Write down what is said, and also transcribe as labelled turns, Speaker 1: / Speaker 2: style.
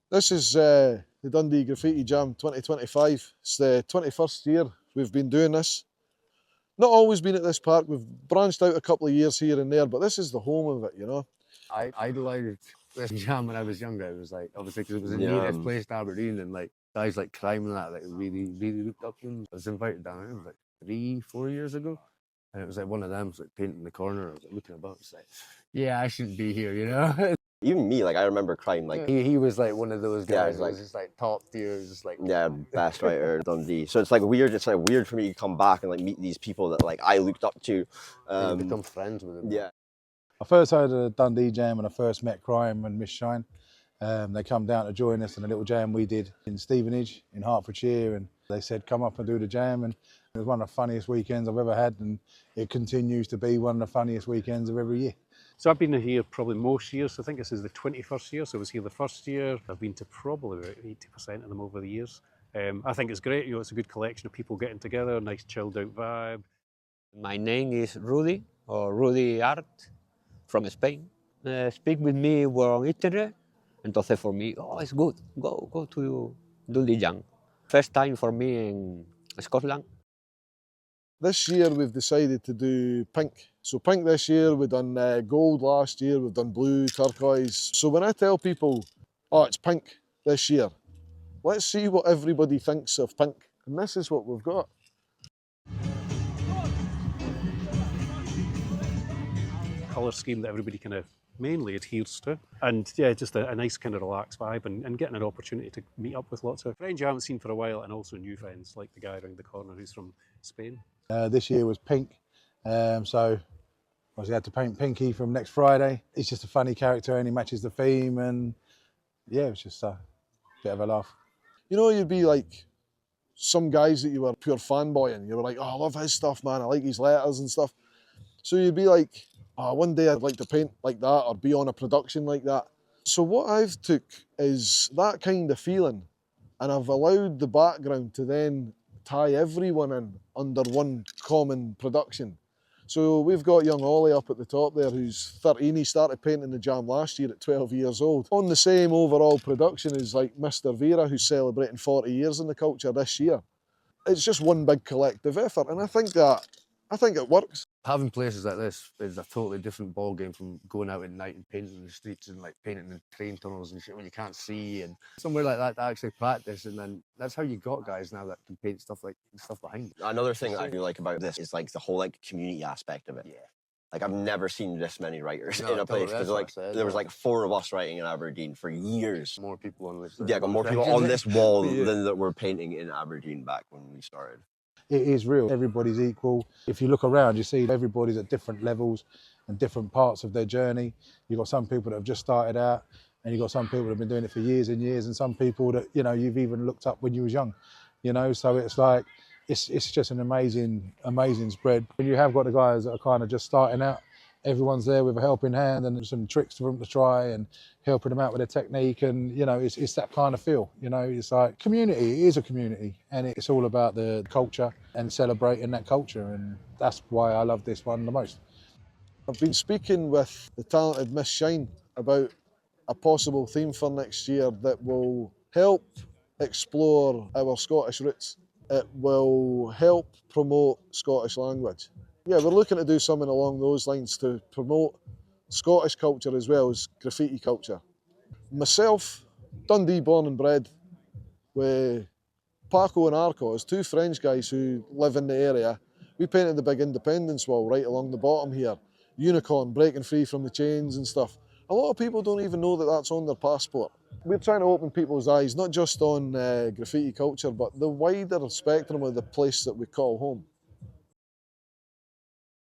Speaker 1: This is the Dundee Graffiti Jam 2025. It's the 21st year we've been doing this. Not always been at this park, we've branched out a couple of years here and there, but this is the home of it, you know.
Speaker 2: I idolised this jam when I was younger. It was like, obviously, because it was the
Speaker 3: Yeah.
Speaker 2: nearest place to Aberdeen, and like guys like Krime and that, like really, really looked up to him. I was invited down, it was like 3-4 years ago, and it was like one of them was like painting the corner. I was like looking about, it's like, yeah, I shouldn't be here, you know.
Speaker 3: Even me, like I remember Krime, like
Speaker 2: He was like one of those guys,
Speaker 3: Yeah,
Speaker 2: that was just like top tier, just like
Speaker 3: yeah, best writer Dundee. So it's like weird. It's like weird for me to come back and like meet these people that like I looked up to.
Speaker 2: you become friends with him.
Speaker 3: Yeah.
Speaker 4: I first heard of the Dundee Jam and I first met Krime and Miss Shine. They come down to join us in a little jam we did in Stevenage in Hertfordshire, and they said come up and do the jam, and it was one of the funniest weekends I've ever had, and it continues to be one of the funniest weekends of every year.
Speaker 5: So I've been here probably most years. I think this is the 21st year. So I was here the first year. I've been to probably about 80% of them over the years. I think it's great. You know, it's a good collection of people getting together, nice chilled out vibe.
Speaker 6: My name is Rudy, or Rudy Art, from Spain. Speak with me on internet. Entonces for me, oh, it's good. Go to Dundee Jam. First time for me in Scotland.
Speaker 1: This year we've decided to do pink. So pink this year, we've done gold last year, we've done blue, turquoise. So when I tell people, oh, it's pink this year, let's see what everybody thinks of pink. And this is what we've got.
Speaker 5: Colour scheme that everybody kind of mainly adheres to. And yeah, just a nice kind of relaxed vibe and getting an opportunity to meet up with lots of friends you haven't seen for a while, and also new friends like the guy around the corner who's from Spain.
Speaker 4: This year was pink, so obviously had to paint Pinky from next Friday. He's just a funny character and he matches the theme, and yeah, it was just a bit of a laugh.
Speaker 1: You know, you'd be like some guys that you were pure fanboying. You were like, oh, I love his stuff, man. I like his letters and stuff. So you'd be like, oh, one day I'd like to paint like that or be on a production like that. So what I've took is that kind of feeling, and I've allowed the background to then tie everyone in under one common production. So we've got young Ollie up at the top there who's 13. He started painting the jam last year at 12 years old. On the same overall production as like Mr. Vera, who's celebrating 40 years in the culture this year. It's just one big collective effort, and I think it works.
Speaker 2: Having places like this is a totally different ball game from going out at night and painting the streets and like painting the train tunnels and shit when you can't see, and somewhere like that to actually practice, and then that's how you got guys now that can paint stuff behind it.
Speaker 3: Another thing that I do like about this is like the whole like community aspect of it.
Speaker 2: Yeah.
Speaker 3: Like I've never seen this many writers
Speaker 2: No,
Speaker 3: in a place, because like
Speaker 2: said,
Speaker 3: there was like 4 of us writing in Aberdeen for years.
Speaker 2: More people on this.
Speaker 3: Yeah, got more people on this wall
Speaker 2: Yeah.
Speaker 3: than that were painting in Aberdeen back when we started.
Speaker 4: It is real. Everybody's equal. If you look around, you see everybody's at different levels and different parts of their journey. You've got some people that have just started out, and you've got some people that have been doing it for years and years, and some people that, you know, you've even looked up when you was young, you know, so it's like, it's just an amazing spread. When you have got the guys that are kind of just starting out, everyone's there with a helping hand and some tricks for them to try and helping them out with their technique, and you know, it's that kind of feel, you know, it's like community. It is a community, and it's all about the culture and celebrating that culture, and that's why I love this one the most.
Speaker 1: I've been speaking with the talented Miss Shine about a possible theme for next year that will help explore our Scottish roots. It will help promote Scottish language. Yeah, we're looking to do something along those lines to promote Scottish culture as well as graffiti culture. Myself, Dundee born and bred, with Paco and Arco, as 2 French guys who live in the area. We painted the big Independence wall right along the bottom here. Unicorn breaking free from the chains and stuff. A lot of people don't even know that that's on their passport. We're trying to open people's eyes, not just on graffiti culture, but the wider spectrum of the place that we call home.